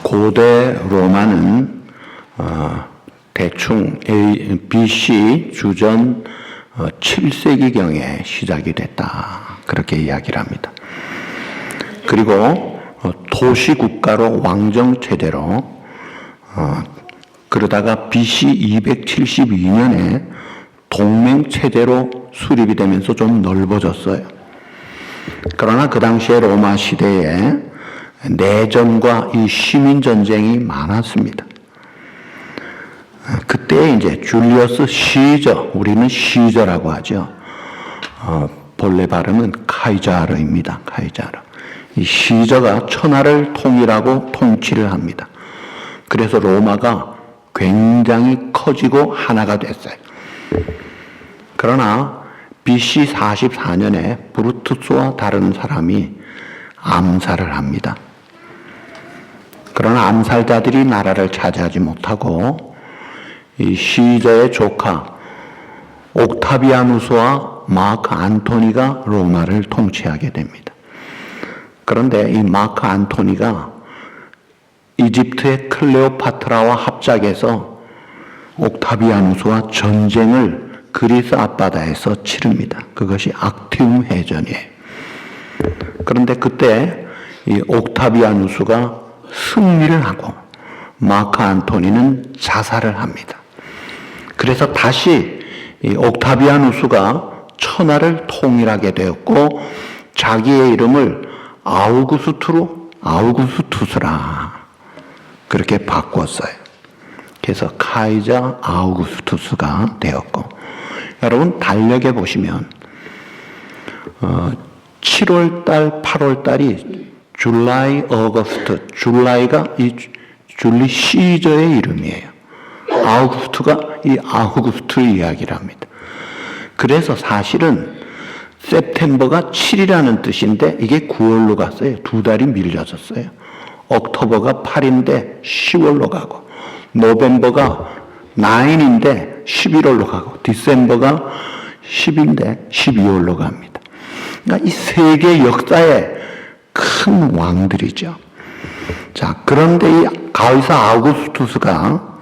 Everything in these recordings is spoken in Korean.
고대 로마는 대충 BC 주전 7세기경에 시작이 됐다. 그렇게 이야기를 합니다. 그리고 도시국가로 왕정체제로 그러다가 BC 272년에 동맹체제로 수립이 되면서 좀 넓어졌어요. 그러나 그 당시에 로마 시대에 내전과 이 시민전쟁이 많았습니다. 그때 이제 줄리어스 시저, 우리는 시저라고 하죠. 본래 발음은 카이자르입니다. 카이자르. 이 시저가 천하를 통일하고 통치를 합니다. 그래서 로마가 굉장히 커지고 하나가 됐어요. 그러나 BC 44년에 브루투스와 다른 사람이 암살을 합니다. 그러나 암살자들이 나라를 차지하지 못하고 이 시저의 조카 옥타비아누스와 마크 안토니가 로마를 통치하게 됩니다. 그런데 이 마크 안토니가 이집트의 클레오파트라와 합작해서 옥타비아누스와 전쟁을 그리스 앞바다에서 치릅니다. 그것이 악티움 해전이에요. 그런데 그때 이 옥타비아누스가 승리를 하고 마크 안토니는 자살을 합니다. 그래서 다시 이 옥타비아누스가 천하를 통일하게 되었고 자기의 이름을 아우구스투스라 그렇게 바꿨어요. 그래서 카이자 아우구스투스가 되었고, 여러분 달력에 보시면 7월달, 8월달이 줄라이, 어거스트, 줄라이가 이 줄리 시저의 이름이에요. 아우구스트가 이 아우구스트의 이야기를 합니다. 그래서 사실은 세프템버가 7이라는 뜻인데 이게 9월로 갔어요. 2달이 밀려졌어요. 옥토버가 8인데 10월로 가고, 노벰버가 9인데 11월로 가고, 디셈버가 10인데 12월로 갑니다. 그러니까 이 세계 역사의 큰 왕들이죠. 자, 그런데 이 가이사 아우구스투스가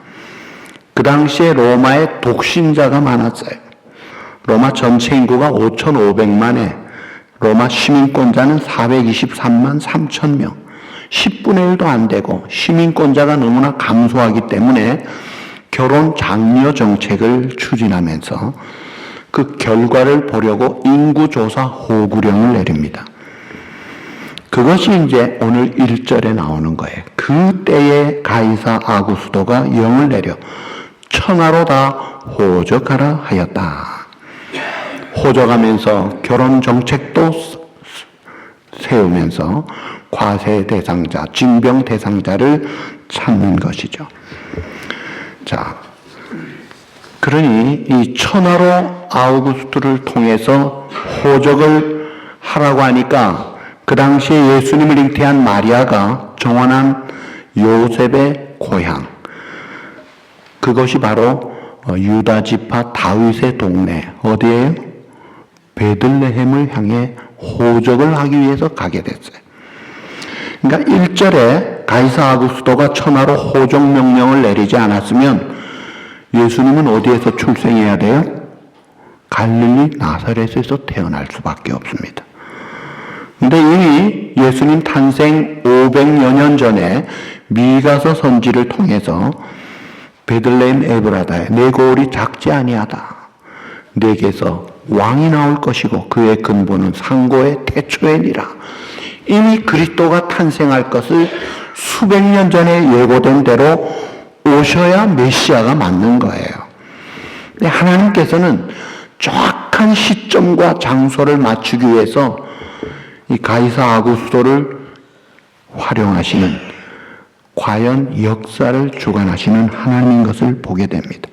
그 당시에 로마에 독신자가 많았어요. 로마 전체 인구가 5,500만에 로마 시민권자는 423만 3천 명. 10분의 1도 안 되고 시민권자가 너무나 감소하기 때문에 결혼 장려 정책을 추진하면서 그 결과를 보려고 인구조사 호구령을 내립니다. 그것이 이제 오늘 1절에 나오는 거예요. 그때에 가이사 아구스도가 영을 내려 천하로 다 호적하라 하였다. 호적하면서 결혼 정책도 세우면서 과세 대상자, 징병 대상자를 찾는 것이죠. 자, 그러니 이 천하로 아우구스트를 통해서 호적을 하라고 하니까 그 당시에 예수님을 잉태한 마리아가 정원한 요셉의 고향, 그것이 바로 유다 지파 다윗의 동네, 어디예요? 베들레헴을 향해 호적을 하기 위해서 가게 됐어요. 그러니까 1절에 가이사 아구스도가 천하로 호적 명령을 내리지 않았으면 예수님은 어디에서 출생해야 돼요? 갈릴리 나사렛에서 태어날 수밖에 없습니다. 근데 이미 예수님 탄생 500여 년 전에 미가서 선지를 통해서 베들레헴 에브라다에 내 고을이 작지 아니하다. 내게서 왕이 나올 것이고 그의 근본은 상고의 태초에니라. 이미 그리스도가 탄생할 것을 수백 년 전에 예고된 대로 오셔야 메시아가 맞는 거예요. 근데 하나님께서는 정확한 시점과 장소를 맞추기 위해서 이 가이사 아구스도를 활용하시는, 과연 역사를 주관하시는 하나님인 것을 보게 됩니다.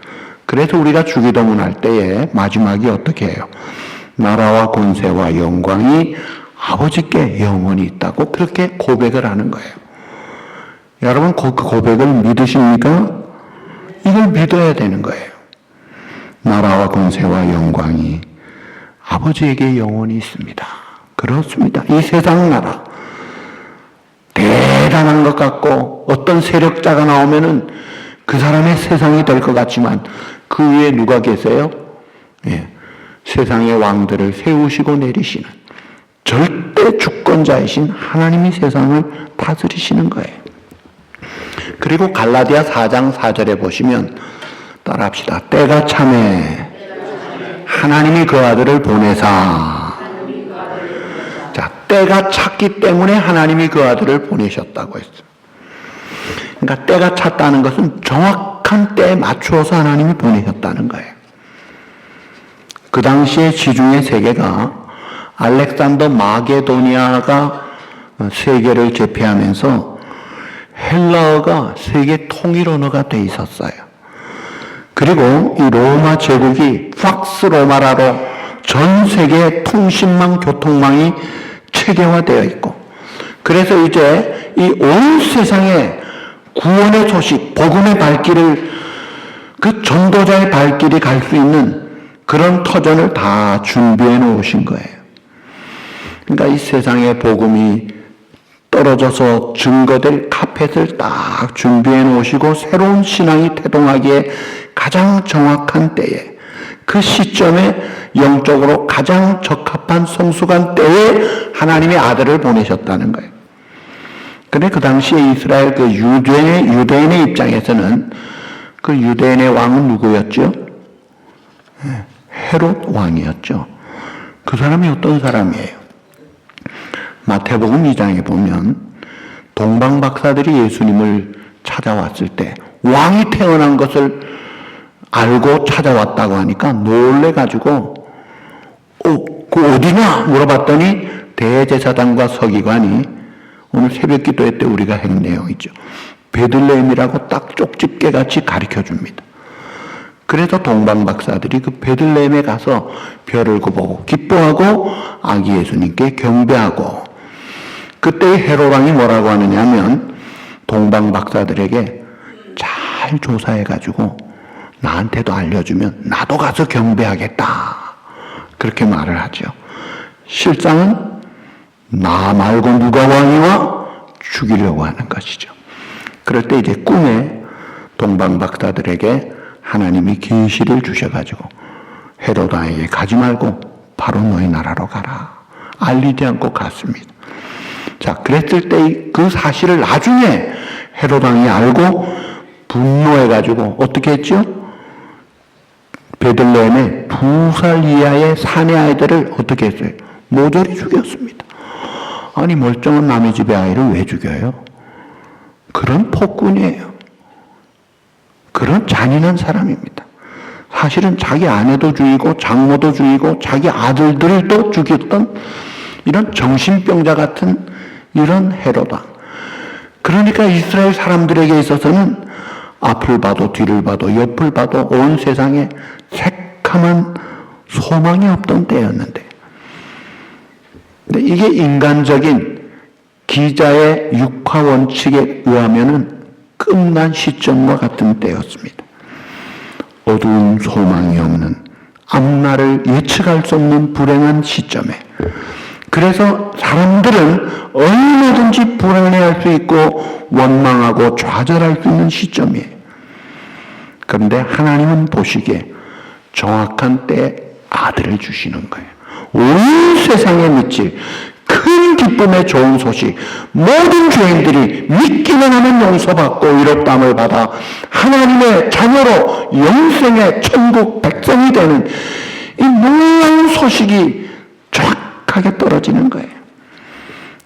그래서 우리가 주기도문 할 때에 마지막이 어떻게 해요? 나라와 권세와 영광이 아버지께 영원히 있다고 그렇게 고백을 하는 거예요. 여러분 그 고백을 믿으십니까? 이걸 믿어야 되는 거예요. 나라와 권세와 영광이 아버지에게 영원히 있습니다. 그렇습니다. 이 세상 나라, 대단한 나타나는 것 같고 어떤 세력자가 나오면은 그 사람의 세상이 될 것 같지만 그 위에 누가 계세요? 예, 세상의 왕들을 세우시고 내리시는 절대 주권자이신 하나님이 세상을 다스리시는 거예요. 그리고 갈라디아 4장 4절에 보시면 따라합시다. 때가 참에 하나님이 그 아들을 보내사. 자, 때가 찼기 때문에 하나님이 그 아들을 보내셨다고 했어요. 그러니까 때가 찼다는 것은 정확한 때에 맞추어서 하나님이 보내셨다는 거예요. 그 당시에 지중해 세계가 알렉산더 마게도니아가 세계를 제패하면서 헬라어가 세계 통일 언어가 돼 있었어요. 그리고 이 로마 제국이 팍스 로마라로 전 세계 통신망, 교통망이 체계화되어 있고, 그래서 이제 이 온 세상에 구원의 소식, 복음의 발길을, 그 전도자의 발길이 갈 수 있는 그런 터전을 다 준비해 놓으신 거예요. 그러니까 이 세상에 복음이 떨어져서 증거될 카펫을 딱 준비해 놓으시고 새로운 신앙이 태동하기에 가장 정확한 때에, 그 시점에 영적으로 가장 적합한 성숙한 때에 하나님의 아들을 보내셨다는 거예요. 그런데 그 당시에 이스라엘 그 유대인의 입장에서는 그 유대인의 왕은 누구였죠? 헤롯 왕이었죠. 그 사람이 어떤 사람이에요? 마태복음 2장에 보면 동방 박사들이 예수님을 찾아왔을 때 왕이 태어난 것을 알고 찾아왔다고 하니까 놀래가지고 그 어디냐 물어봤더니 대제사장과 서기관이 오늘 새벽 기도회 때 우리가 한 내용이죠. 베들레헴이라고 딱 쪽집게 같이 가르쳐 줍니다. 그래서 동방 박사들이 그 베들레헴에 가서 별을 보고 기뻐하고 아기 예수님께 경배하고, 그때 헤롯 왕이 뭐라고 하느냐 하면 동방 박사들에게 잘 조사해가지고 나한테도 알려주면 나도 가서 경배하겠다, 그렇게 말을 하죠. 실상은 나 말고 누가 왕이와 죽이려고 하는 것이죠. 그럴 때 이제 꿈에 동방 박사들에게 하나님이 계시를 주셔가지고 헤롯 왕에게 가지 말고 바로 너희 나라로 가라, 알리지 않고 갔습니다. 자, 그랬을 때 그 사실을 나중에 헤롯 왕이 알고 분노해가지고 어떻게 했죠? 베들레헴의 2살 이하의 사내 아이들을 어떻게 했어요? 모조리 죽였습니다. 아니, 멀쩡한 남의 집의 아이를 왜 죽여요? 그런 폭군이에요. 그런 잔인한 사람입니다. 사실은 자기 아내도 죽이고 장모도 죽이고 자기 아들들도 죽였던 이런 정신병자 같은 이런 헤롯 왕. 그러니까 이스라엘 사람들에게 있어서는 앞을 봐도 뒤를 봐도 옆을 봐도 온 세상에 새카만 소망이 없던 때였는데, 근데 이게 인간적인 기자의 육화 원칙에 의하면은 끝난 시점과 같은 때였습니다. 어두운 소망이 없는 앞날을 예측할 수 없는 불행한 시점에, 그래서 사람들은 얼마든지 불안해할 수 있고 원망하고 좌절할 수 있는 시점이에요. 그런데 하나님은 보시기에 정확한 때에 아들을 주시는 거예요. 온 세상에 미칠 큰 기쁨의 좋은 소식, 모든 죄인들이 믿기만 하면 용서받고 의롭다함을 받아 하나님의 자녀로 영생의 천국 백성이 되는 이 놀라운 소식이 정확하게 떨어지는 거예요.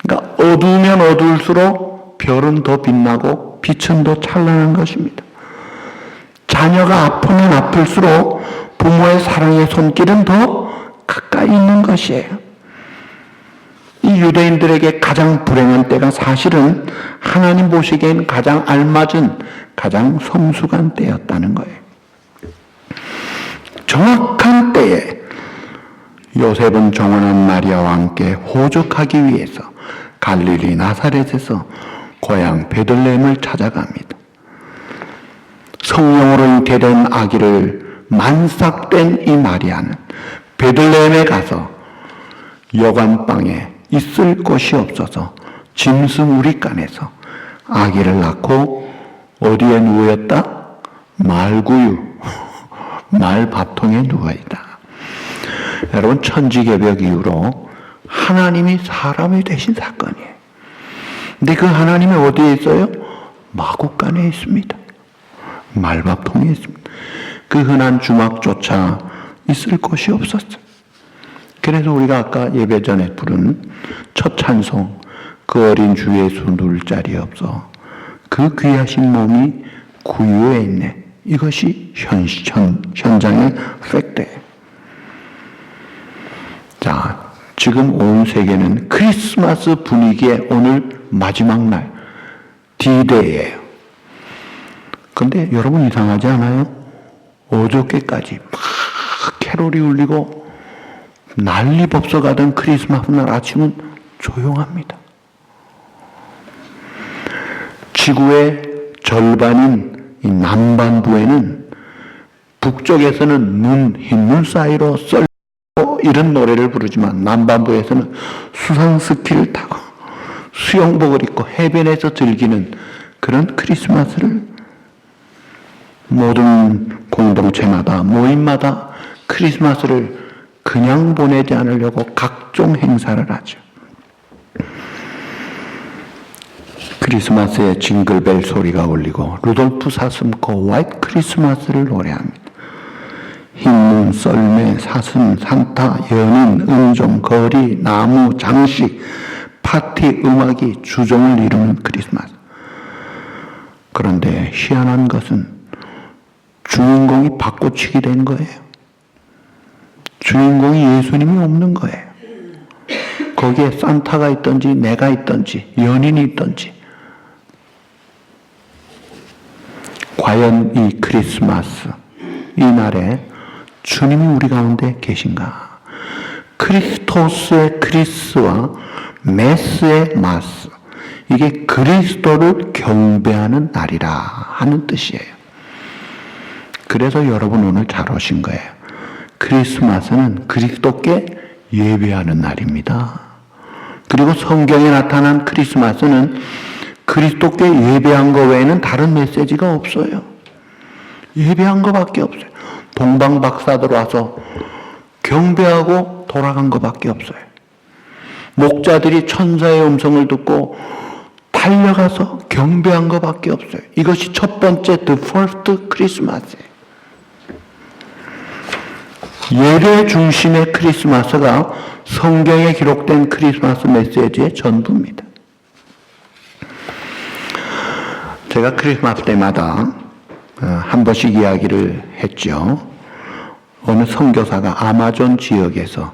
그러니까 어두우면 어두울수록 별은 더 빛나고 빛은 더 찬란한 것입니다. 자녀가 아프면 아플수록 부모의 사랑의 손길은 더 가까이 있는 것이에요. 이 유대인들에게 가장 불행한 때가 사실은 하나님 보시기엔 가장 알맞은, 가장 성숙한 때였다는 거예요. 정확한 때에 요셉은 정원한 마리아와 함께 호적하기 위해서 갈릴리 나사렛에서 고향 베들레헴을 찾아갑니다. 성령으로 잉태된 아기를 만삭된 이 마리아는 베들레헴에 가서 여관방에 있을 곳이 없어서 짐승 우리간에서 아기를 낳고 어디에 누워있다? 말구유, 말밥통에 누워있다. 여러분, 천지개벽 이후로 하나님이 사람이 되신 사건이에요. 근데 그 하나님이 어디에 있어요? 마구간에 있습니다. 말밥통에 있습니다. 그 흔한 주막조차 있을 곳이 없었어요. 그래서 우리가 아까 예배 전에 부른 첫 찬송, 그 어린 주 예수 누울 자리 없어 그 귀하신 몸이 구유에 있네. 이것이 현장의 팩트예요. 자, 지금 온 세계는 크리스마스 분위기의 오늘 마지막 날 D-Day예요. 근데 여러분 이상하지 않아요? 어저께까지 막 캐롤이 울리고 난리 법석하던 크리스마스 날 아침은 조용합니다. 지구의 절반인 이 남반부에는 북쪽에서는 흰눈 사이로 썰고 이런 노래를 부르지만 남반부에서는 수상 스키를 타고 수영복을 입고 해변에서 즐기는 그런 크리스마스를 모든 공동체마다 모임마다 크리스마스를 그냥 보내지 않으려고 각종 행사를 하죠. 크리스마스에 징글벨 소리가 울리고 루돌프 사슴코 화이트 크리스마스를 노래합니다. 흰눈, 썰매, 사슴, 산타, 연인, 은종, 거리, 나무, 장식, 파티, 음악이 주종을 이루는 크리스마스. 그런데 희한한 것은 주인공이 바꿔치기 된 거예요. 주인공이 예수님이 없는 거예요. 거기에 산타가 있든지 내가 있든지 연인이 있든지. 과연 이 크리스마스, 이 날에 주님이 우리 가운데 계신가? 크리스토스의 크리스와 메스의 마스, 이게 그리스도를 경배하는 날이라 하는 뜻이에요. 그래서 여러분 오늘 잘 오신 거예요. 크리스마스는 그리스도께 예배하는 날입니다. 그리고 성경에 나타난 크리스마스는 그리스도께 예배한 것 외에는 다른 메시지가 없어요. 예배한 것밖에 없어요. 동방 박사들 와서 경배하고 돌아간 것밖에 없어요. 목자들이 천사의 음성을 듣고 달려가서 경배한 것밖에 없어요. 이것이 첫 번째 The First Christmas예요. 예배 중심의 크리스마스가 성경에 기록된 크리스마스 메시지의 전부입니다. 제가 크리스마스 때마다 한 번씩 이야기를 했죠. 어느 선교사가 아마존 지역에서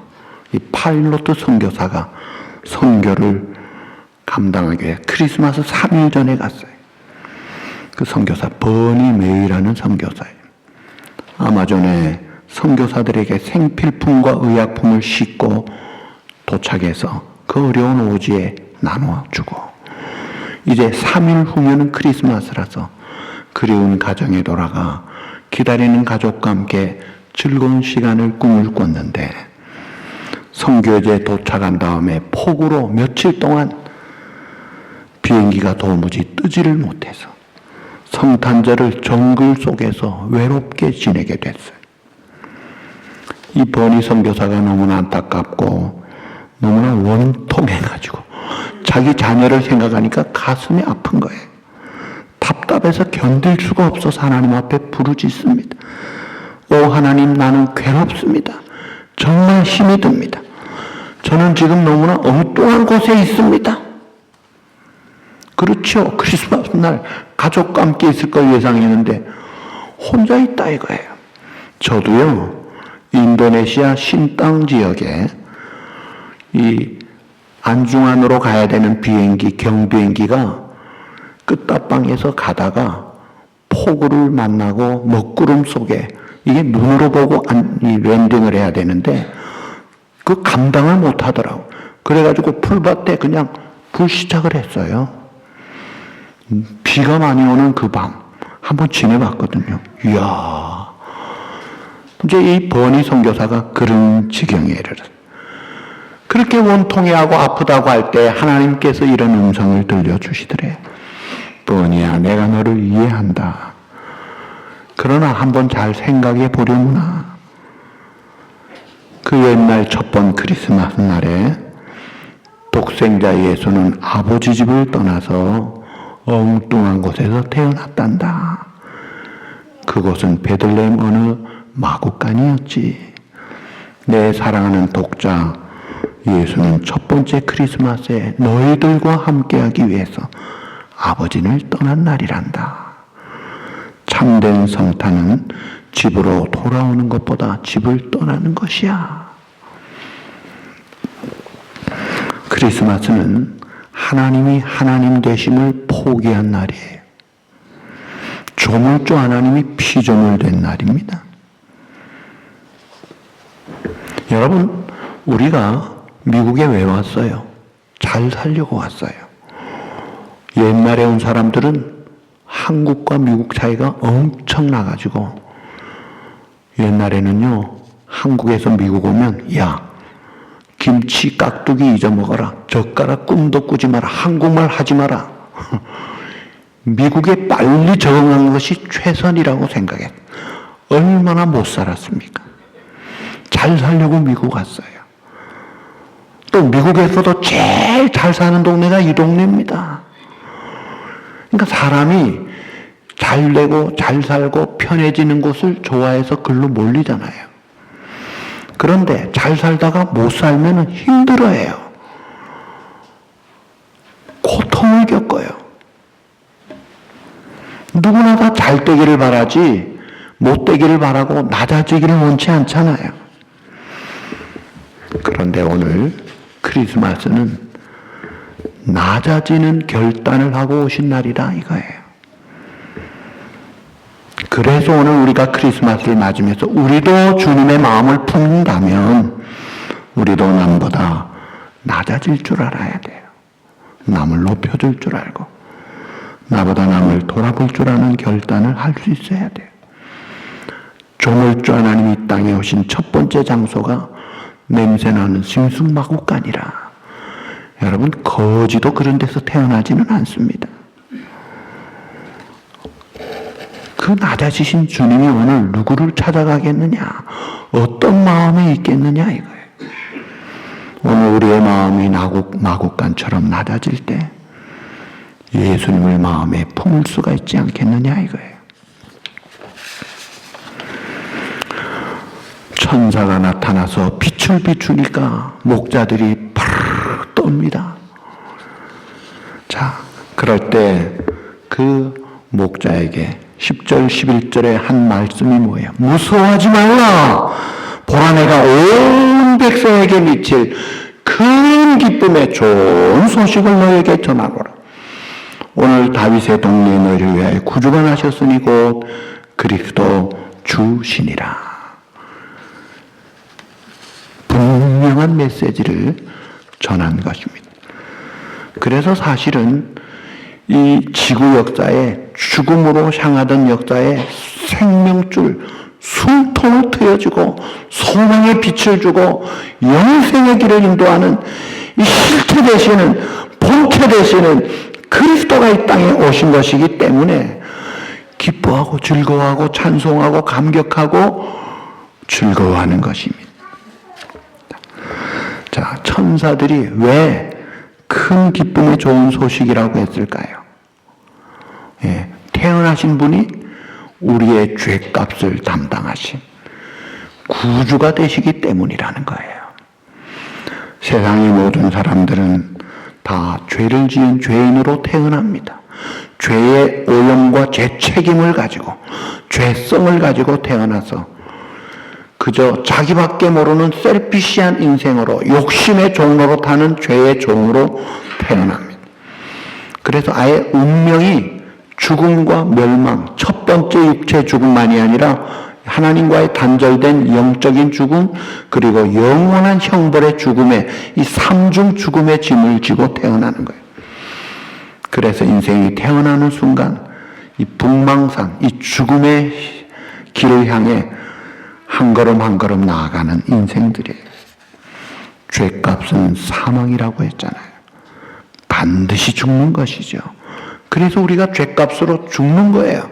이 파일로트 선교사가 선교를 감당하기 위해 크리스마스 3일 전에 갔어요. 그 선교사 버니 메이라는 선교사예요. 아마존에 선교사들에게 생필품과 의약품을 싣고 도착해서 그 어려운 오지에 나눠주고, 이제 3일 후면은 크리스마스라서 그리운 가정에 돌아가 기다리는 가족과 함께 즐거운 시간을 꿈을 꿨는데, 선교지에 도착한 다음에 폭우로 며칠 동안 비행기가 도무지 뜨지를 못해서 성탄절을 정글 속에서 외롭게 지내게 됐어요. 이 버니 선교사가 너무나 안타깝고 너무나 원통해가지고 자기 자녀를 생각하니까 가슴이 아픈 거예요. 답답해서 견딜 수가 없어서 하나님 앞에 부르짖습니다. 오 하나님, 나는 괴롭습니다. 정말 힘이 듭니다. 저는 지금 너무나 엉뚱한 곳에 있습니다. 그렇죠. 크리스마스 날 가족과 함께 있을 걸 예상했는데 혼자 있다 이거예요. 저도요, 인도네시아 신땅 지역에 이 안중안으로 가야 되는 비행기, 경비행기가 끝다방에서 가다가 폭우를 만나고 먹구름 속에, 이게 눈으로 보고 랜딩을 해야 되는데 그 감당을 못 하더라고. 그래가지고 풀밭에 그냥 불시착을 했어요. 비가 많이 오는 그 밤 한번 지내봤거든요. 이야, 이제 이 버니 선교사가 그런 지경에 이르렀어요. 그렇게 원통해하고 아프다고 할 때 하나님께서 이런 음성을 들려주시더래요. 뻔히야 내가 너를 이해한다. 그러나 한번 잘 생각해 보려무나. 그 옛날 첫 번 크리스마스 날에 독생자 예수는 아버지 집을 떠나서 엉뚱한 곳에서 태어났단다. 그곳은 베들레헴 어느 마구간이었지. 내 사랑하는 독자, 예수는 첫 번째 크리스마스에 너희들과 함께하기 위해서 아버지를 떠난 날이란다. 참된 성탄은 집으로 돌아오는 것보다 집을 떠나는 것이야. 크리스마스는 하나님이 하나님 되심을 포기한 날이에요. 조물주 하나님이 피조물 된 날입니다. 여러분, 우리가 미국에 왜 왔어요? 잘 살려고 왔어요. 옛날에 온 사람들은 한국과 미국 차이가 엄청 나가지고 옛날에는요, 한국에서 미국 오면 야, 김치 깍두기 잊어먹어라. 젓가락 꿈도 꾸지 마라. 한국말 하지 마라. 미국에 빨리 적응한 것이 최선이라고 생각했어요. 얼마나 못 살았습니까? 잘 살려고 미국 갔어요. 또 미국에서도 제일 잘 사는 동네가 이 동네입니다. 그러니까 사람이 잘 되고 잘 살고 편해지는 곳을 좋아해서 글로 몰리잖아요. 그런데 잘 살다가 못 살면 힘들어해요. 고통을 겪어요. 누구나 다 잘 되기를 바라지 못 되기를 바라고 낮아지기를 원치 않잖아요. 그런데 오늘 크리스마스는 낮아지는 결단을 하고 오신 날이다 이거예요. 그래서 오늘 우리가 크리스마스를 맞으면서 우리도 주님의 마음을 품는다면 우리도 남보다 낮아질 줄 알아야 돼요. 남을 높여줄 줄 알고 나보다 남을 돌아볼 줄 아는 결단을 할 수 있어야 돼요. 조물주 하나님이 이 땅에 오신 첫 번째 장소가 냄새나는 심승마구간이라. 여러분, 거지도 그런 데서 태어나지는 않습니다. 그 낮아지신 주님이 오늘 누구를 찾아가겠느냐, 어떤 마음이 있겠느냐 이거예요. 오늘 우리의 마음이 마구간처럼 낮아질 때 예수님을 마음에 품을 수가 있지 않겠느냐 이거예요. 천사가 나타나서 빛을 비추니까 목자들이 파르르 떱니다. 자, 그럴 때 그 목자에게 10절 11절에 한 말씀이 뭐예요? 무서워하지 말라. 보라, 내가 온 백성에게 미칠 큰 기쁨의 좋은 소식을 너에게 전하노라. 오늘 다윗의 동네에 너희를 위하여 구주가 나셨으니 곧 그리스도 주시니라. 분명한 메시지를 전한 것입니다. 그래서 사실은 이 지구 역사에 죽음으로 향하던 역사에 생명줄, 숨통을 트여주고 소망의 빛을 주고 영생의 길을 인도하는 이 실체 되시는, 본체 되시는 그리스도가 이 땅에 오신 것이기 때문에 기뻐하고 즐거워하고 찬송하고 감격하고 즐거워하는 것입니다. 자, 천사들이 왜 큰 기쁨의 좋은 소식이라고 했을까요? 예, 태어나신 분이 우리의 죄값을 담당하신 구주가 되시기 때문이라는 거예요. 세상의 모든 사람들은 다 죄를 지은 죄인으로 태어납니다. 죄의 오염과 죄 책임을 가지고 죄성을 가지고 태어나서 그저 자기밖에 모르는 셀피시한 인생으로 욕심의 종로로 타는 죄의 종으로 태어납니다. 그래서 아예 운명이 죽음과 멸망, 첫 번째 육체 죽음만이 아니라 하나님과의 단절된 영적인 죽음, 그리고 영원한 형벌의 죽음에, 이 삼중 죽음의 짐을 지고 태어나는 거예요. 그래서 인생이 태어나는 순간 이 북망산, 이 죽음의 길을 향해 한 걸음 한 걸음 나아가는 인생들이에요. 죄값은 사망이라고 했잖아요. 반드시 죽는 것이죠. 그래서 우리가 죗값으로 죽는 거예요.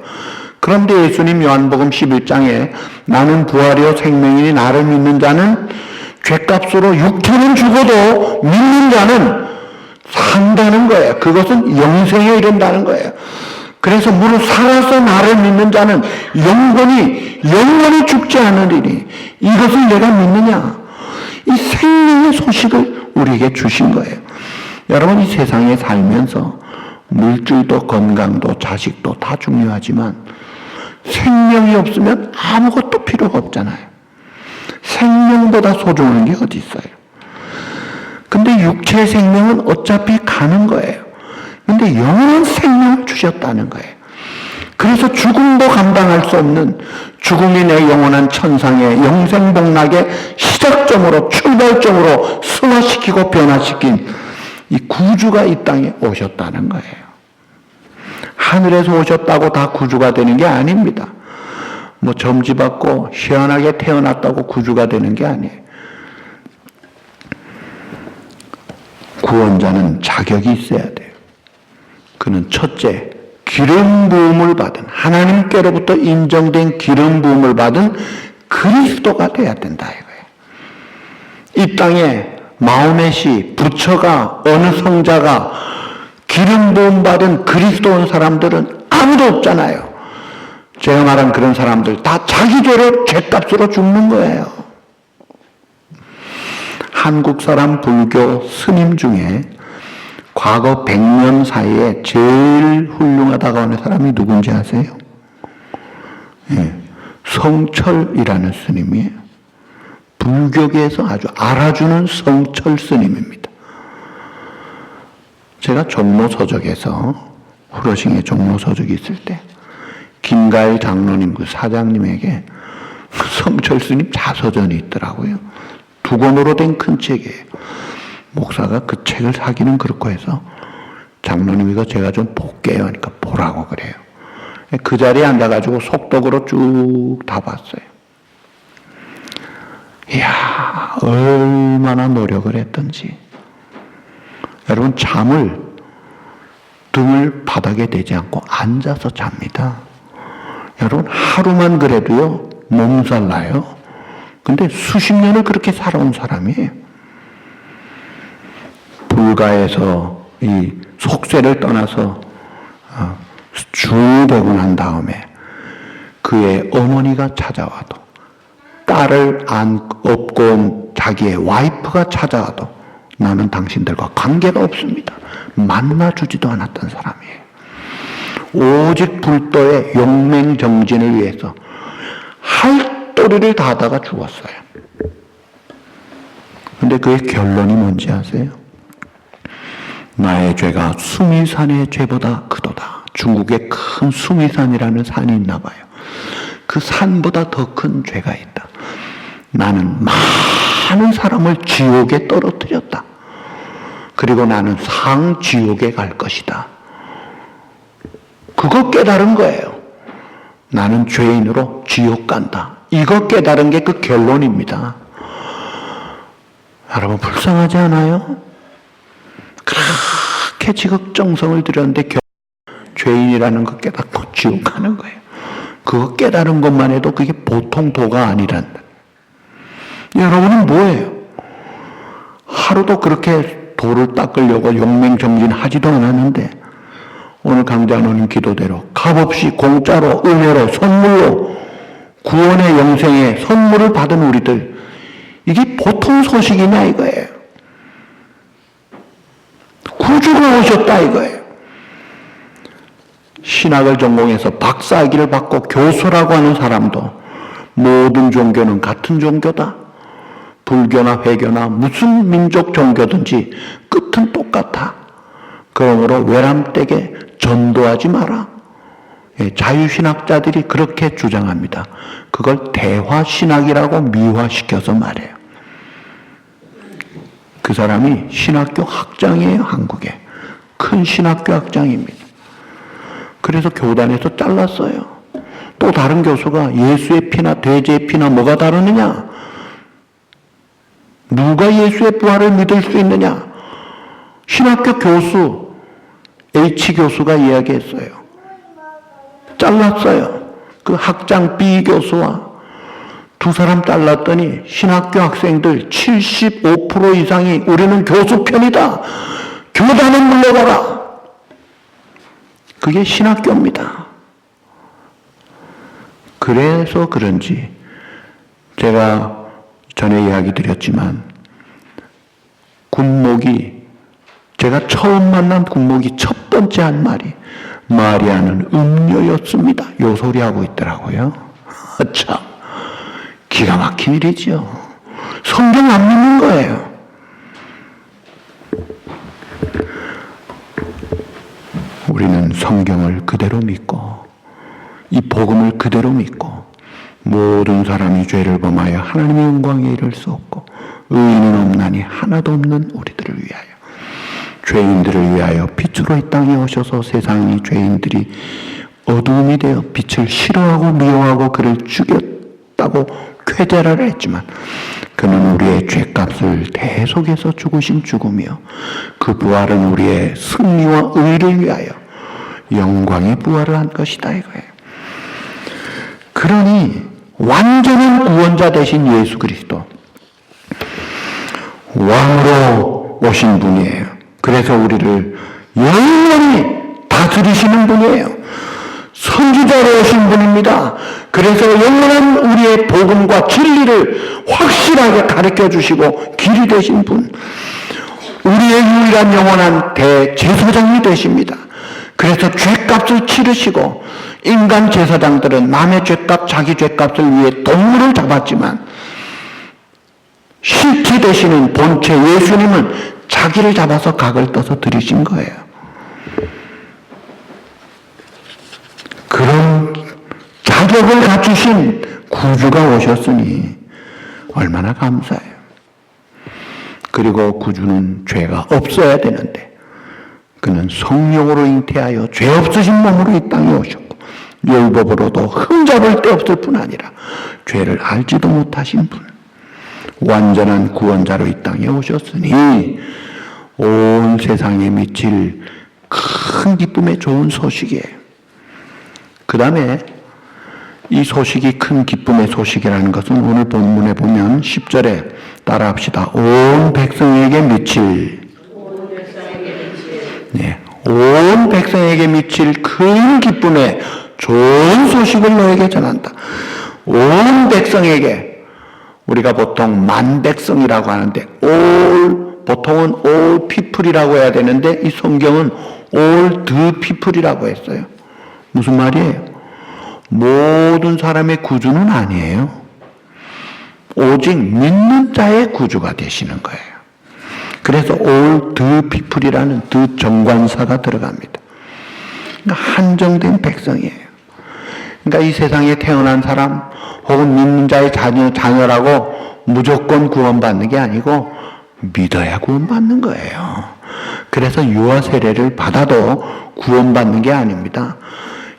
그런데 예수님 요한복음 11장에 나는 부활이요 생명이니 나를 믿는 자는 죗값으로 육체는 죽어도 믿는 자는 산다는 거예요. 그것은 영생에 이른다는 거예요. 그래서 무릇 살아서 나를 믿는 자는 영원히 죽지 않으리니 이것을 내가 믿느냐? 이 생명의 소식을 우리에게 주신 거예요. 여러분, 이 세상에 살면서 물질도 건강도 자식도 다 중요하지만 생명이 없으면 아무것도 필요가 없잖아요. 생명보다 소중한 게 어디 있어요? 근데 육체의 생명은 어차피 가는 거예요. 근데 영원한 생명을 주셨다는 거예요. 그래서 죽음도 감당할 수 없는 죽음이 내 영원한 천상의 영생복락의 시작점으로 출발점으로 승화시키고 변화시킨 이 구주가 이 땅에 오셨다는 거예요. 하늘에서 오셨다고 다 구주가 되는 게 아닙니다. 뭐 점지받고 시원하게 태어났다고 구주가 되는 게 아니에요. 구원자는 자격이 있어야 돼요. 그는 첫째, 기름 부음을 받은, 하나님께로부터 인정된 기름 부음을 받은 그리스도가 돼야 된다 이거예요. 이 땅에 마호멧이, 부처가, 어느 성자가 기름 부음 받은 그리스도인 사람들은 아무도 없잖아요. 제가 말한 그런 사람들 다 자기 죄로 죗값으로 죽는 거예요. 한국 사람 불교 스님 중에 과거 100년 사이에 제일 훌륭하다고 하는 사람이 누군지 아세요? 예, 성철이라는 스님이에요. 불교계에서 아주 알아주는 성철 스님입니다. 제가 종로서적에서 후러싱에 종로서적이 있을 때 김가일 장로님 그 사장님에게 성철 스님 자서전이 있더라고요. 2권으로 된 큰 책이에요. 목사가 그 책을 사기는 그렇고 해서 장로님이 이거 제가 좀 볼게요 하니까 보라고 그래요. 그 자리에 앉아가지고 속독으로 쭉 다 봤어요. 이야, 얼마나 노력을 했던지. 여러분, 잠을 등을 바닥에 대지 않고 앉아서 잡니다. 여러분, 하루만 그래도요 몸살 나요. 근데 수십 년을 그렇게 살아온 사람이에요. 불가에서 이 속세를 떠나서 주되고 난 다음에 그의 어머니가 찾아와도, 딸을 업고 온 자기의 와이프가 찾아와도 나는 당신들과 관계가 없습니다. 만나주지도 않았던 사람이에요. 오직 불도의 용맹정진을 위해서 할도리를 다하다가 죽었어요. 근데 그의 결론이 뭔지 아세요? 나의 죄가 수미산의 죄보다 크도다. 중국에 큰 수미산이라는 산이 있나 봐요. 그 산보다 더 큰 죄가 있다. 나는 많은 사람을 지옥에 떨어뜨렸다. 그리고 나는 상지옥에 갈 것이다. 그거 깨달은 거예요. 나는 죄인으로 지옥 간다. 이거 깨달은 게 그 결론입니다. 여러분, 불쌍하지 않아요? 그렇게 지극정성을 들였는데 죄인이라는 거 깨닫고 지옥 가는 거예요. 그거 깨달은 것만 해도 그게 보통 도가 아니란다. 여러분은 뭐예요? 하루도 그렇게 도를 닦으려고 용맹정진 하지도 않았는데 오늘 강장로님 기도대로 값없이 공짜로 은혜로 선물로 구원의 영생의 선물을 받은 우리들, 이게 보통 소식이냐 이거예요. 구주가 오셨다 이거예요. 신학을 전공해서 박사학위를 받고 교수라고 하는 사람도 모든 종교는 같은 종교다. 불교나 회교나 무슨 민족 종교든지 끝은 똑같아. 그러므로 외람되게 전도하지 마라. 자유신학자들이 그렇게 주장합니다. 그걸 대화신학이라고 미화시켜서 말해요. 그 사람이 신학교 학장이에요. 한국에. 큰 신학교 학장입니다. 그래서 교단에서 잘랐어요. 또 다른 교수가 예수의 피나 돼지의 피나 뭐가 다르느냐? 누가 예수의 부활을 믿을 수 있느냐? 신학교 교수, H 교수가 이야기했어요. 잘랐어요. 그 학장 B 교수와 두 사람 잘랐더니 신학교 학생들 75% 이상이 우리는 교수 편이다. 교단에 물러가라. 그게 신학교입니다. 그래서 그런지 제가 전에 이야기 드렸지만 군목이 제가 처음 만난 군목이 첫 번째 한 말이 마리아는 음녀였습니다. 요 소리 하고 있더라고요. 참 기가 막힌 일이죠. 성경 안 믿는 거예요. 우리는 성경을 그대로 믿고 이 복음을 그대로 믿고 모든 사람이 죄를 범하여 하나님의 영광에 이를 수 없고 의인은 없나니 하나도 없는 우리들을 위하여 죄인들을 위하여 빛으로 이 땅에 오셔서 세상이 죄인들이 어두움이 되어 빛을 싫어하고 미워하고 그를 죽였다고 쾌재를 했지만 그는 우리의 죄값을 대속해서 죽으신 죽음이요 그 부활은 우리의 승리와 의를 위하여 영광의 부활을 한 것이다 이거예요. 그러니 완전한 구원자 되신 예수 그리스도 왕으로 오신 분이에요. 그래서 우리를 영원히 다스리시는 분이에요. 선지자로 오신 분입니다. 그래서 영원한 우리의 복음과 진리를 확실하게 가르쳐 주시고 길이 되신 분. 우리의 유일한 영원한 대제사장이 되십니다. 그래서 죄값을 치르시고 인간 제사장들은 남의 죄값, 자기 죄값을 위해 동물을 잡았지만 실체 되시는 본체 예수님은 자기를 잡아서 각을 떠서 드리신 거예요. 그런 자격을 갖추신 구주가 오셨으니 얼마나 감사해요. 그리고 구주는 죄가 없어야 되는데 그는 성령으로 잉태하여 죄 없으신 몸으로 이 땅에 오셨고 율법으로도 흠잡을 데 없을 뿐 아니라 죄를 알지도 못하신 분 완전한 구원자로 이 땅에 오셨으니 온 세상에 미칠 큰 기쁨의 좋은 소식이에요. 그 다음에 이 소식이 큰 기쁨의 소식이라는 것은 오늘 본문에 보면 10절에 따라 합시다. 온 백성에게 미칠 네, 온 백성에게 미칠 큰 기쁨의 좋은 소식을 너에게 전한다. 온 백성에게 우리가 보통 만백성이라고 하는데 보통은 all people이라고 해야 되는데 이 성경은 all the people이라고 했어요. 무슨 말이에요? 모든 사람의 구주는 아니에요. 오직 믿는 자의 구주가 되시는 거예요. 그래서 all the people이라는 the 정관사가 들어갑니다. 그러니까 한정된 백성이에요. 그러니까 이 세상에 태어난 사람 혹은 믿는 자의 자녀라고 무조건 구원받는 게 아니고 믿어야 구원받는 거예요. 그래서 유아 세례를 받아도 구원받는 게 아닙니다.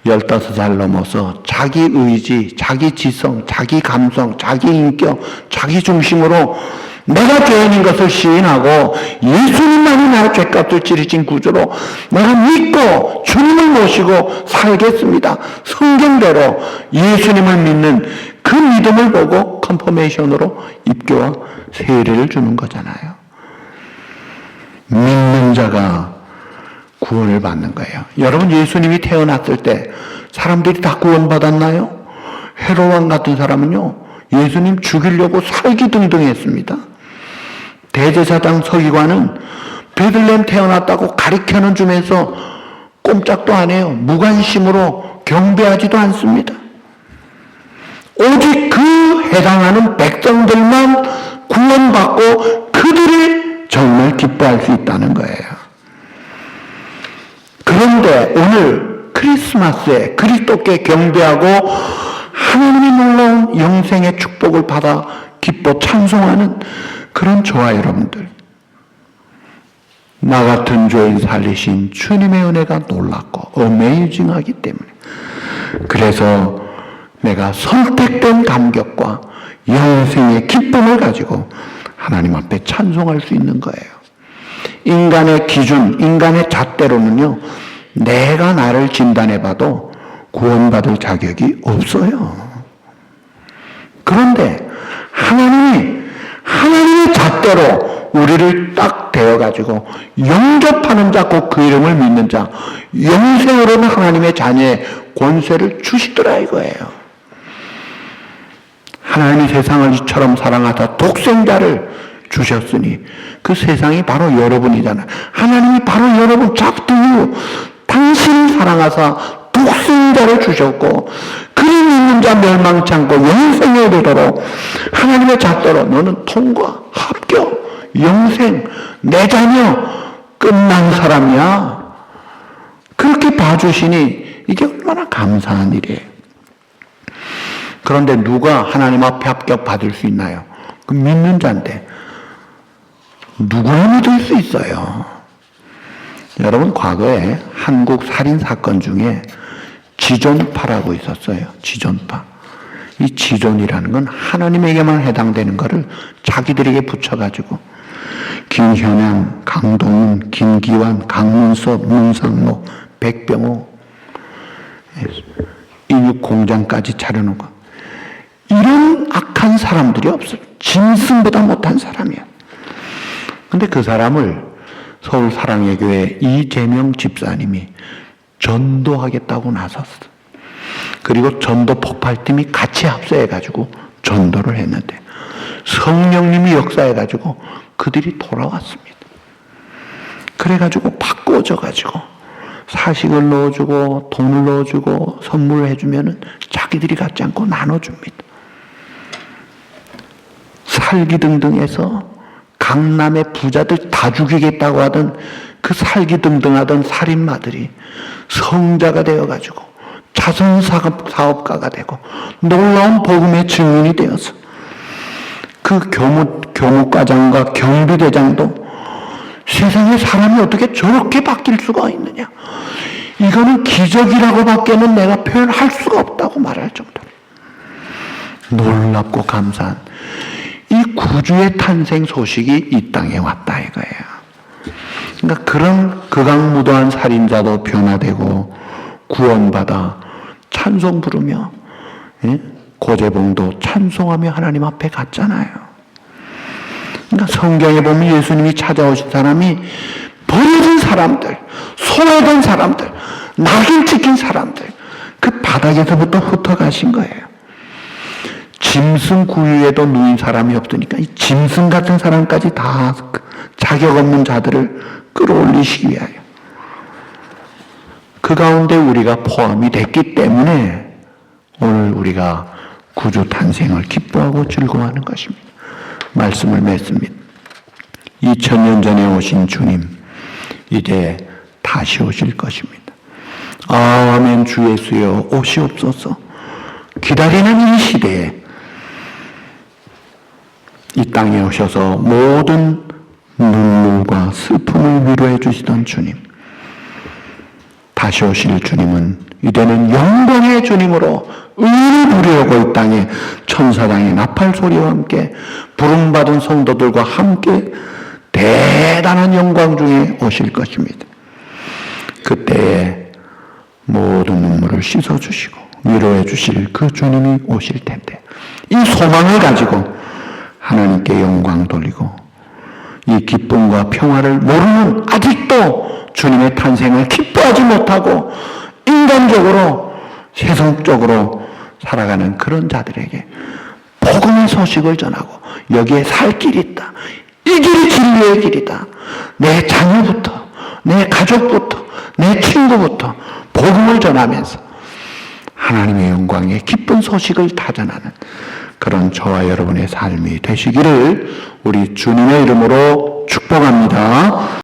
15살 넘어서 자기 의지, 자기 지성, 자기 감성, 자기 인격, 자기 중심으로 내가 죄인인 것을 시인하고 예수님만이 나의 죄값을 치르신 구주로 내가 믿고 주님을 모시고 살겠습니다. 성경대로 예수님을 믿는 그 믿음을 보고 컨퍼메이션으로 입교와 세례를 주는 거잖아요. 믿는 자가 구원을 받는 거예요. 여러분 예수님이 태어났을 때 사람들이 다 구원받았나요? 헤롯 왕 같은 사람은요 예수님 죽이려고 살기등등했습니다. 대제사장 서기관은 베들레헴 태어났다고 가리켜는 주면서 꼼짝도 안 해요. 무관심으로 경배하지도 않습니다. 오직 그 해당하는 백성들만 구원받고 그들이 정말 기뻐할 수 있다는 거예요. 그런데 오늘 크리스마스에 그리스도께 경배하고 하나님이 놀라운 영생의 축복을 받아 기뻐 찬송하는 그런 저와 여러분들, 나 같은 죄인 살리신 주님의 은혜가 놀랍고 어메이징하기 때문에 그래서 내가 선택된 감격과 영생의 기쁨을 가지고 하나님 앞에 찬송할 수 있는 거예요. 인간의 기준, 인간의 잣대로는요, 내가 나를 진단해봐도 구원받을 자격이 없어요. 그런데 하나님의 잣대로 우리를 딱 대어가지고 영접하는 자, 곧 그 이름을 믿는 자, 영생으로는 하나님의 자녀의 권세를 주시더라 이거예요. 하나님이 세상을 이처럼 사랑하사 독생자를 주셨으니 그 세상이 바로 여러분이잖아요. 하나님이 바로 여러분 잡두유 당신을 사랑하사 독생자를 주셨고 그를 믿는 자 멸망치 않고 영생에 이르도록 하나님의 잣대로 너는 통과, 합격, 영생, 내 자녀 끝난 사람이야. 그렇게 봐주시니 이게 얼마나 감사한 일이에요. 그런데 누가 하나님 앞에 합격받을 수 있나요? 그 믿는 자인데 누구나 믿을 수 있어요. 여러분, 과거에 한국 살인사건 중에 지존파라고 있었어요. 지존파. 이 지존이라는 건 하나님에게만 해당되는 것을 자기들에게 붙여가지고 김현양, 강동훈, 김기환, 강문섭, 문상로, 백병호 인육공장까지 차려놓고 이런 악한 사람들이 없어요. 짐승보다 못한 사람이야. 근데 그 사람을 서울 사랑의교회 이재명 집사님이 전도하겠다고 나섰어. 그리고 전도 폭발팀이 같이 합세해가지고 전도를 했는데 성령님이 역사해가지고 그들이 돌아왔습니다. 그래가지고 바꿔줘가지고 사식을 넣어주고 돈을 넣어주고 선물을 해주면은 자기들이 갖지 않고 나눠줍니다. 살기등등해서 강남의 부자들 다 죽이겠다고 하던 그 살기등등하던 살인마들이 성자가 되어가지고 자선사업가가 되고 놀라운 복음의 증인이 되어서 그 교무과장과 경비대장도 세상에 사람이 어떻게 저렇게 바뀔 수가 있느냐, 이거는 기적이라고 밖에는 내가 표현할 수가 없다고 말할 정도로 놀랍고 감사한 이 구주의 탄생 소식이 이 땅에 왔다 이거예요. 그러니까 그런 극악무도한 살인자도 변화되고 구원받아 찬송 부르며, 고재봉도 찬송하며 하나님 앞에 갔잖아요. 그러니까 성경에 보면 예수님이 찾아오신 사람이 버려진 사람들, 소외된 사람들, 낙인 찍힌 사람들, 그 바닥에서부터 흩어가신 거예요. 짐승 구유에도 누인 사람이 없으니까 이 짐승 같은 사람까지 다 자격 없는 자들을 끌어올리시기 위하여 그 가운데 우리가 포함이 됐기 때문에 오늘 우리가 구주 탄생을 기뻐하고 즐거워하는 것입니다. 말씀을 맺습니다. 2000년 전에 오신 주님 이제 다시 오실 것입니다. 아멘. 주 예수여 오시옵소서. 기다리는 이 시대에 이 땅에 오셔서 모든 눈물과 슬픔을 위로해 주시던 주님, 다시 오실 주님은 이제는 영광의 주님으로 의를 부리려고 이 땅에 천사장의 나팔 소리와 함께 부름받은 성도들과 함께 대단한 영광 중에 오실 것입니다. 그때에 모든 눈물을 씻어주시고 위로해 주실 그 주님이 오실 텐데 이 소망을 가지고 하나님께 영광 돌리고 이 기쁨과 평화를 모르는, 아직도 주님의 탄생을 기뻐하지 못하고 인간적으로 세상적으로 살아가는 그런 자들에게 복음의 소식을 전하고 여기에 살 길이 있다, 이 길이 진리의 길이다, 내 자녀부터 내 가족부터 내 친구부터 복음을 전하면서 하나님의 영광의 기쁜 소식을 다 전하는 그런 저와 여러분의 삶이 되시기를 우리 주님의 이름으로 축복합니다.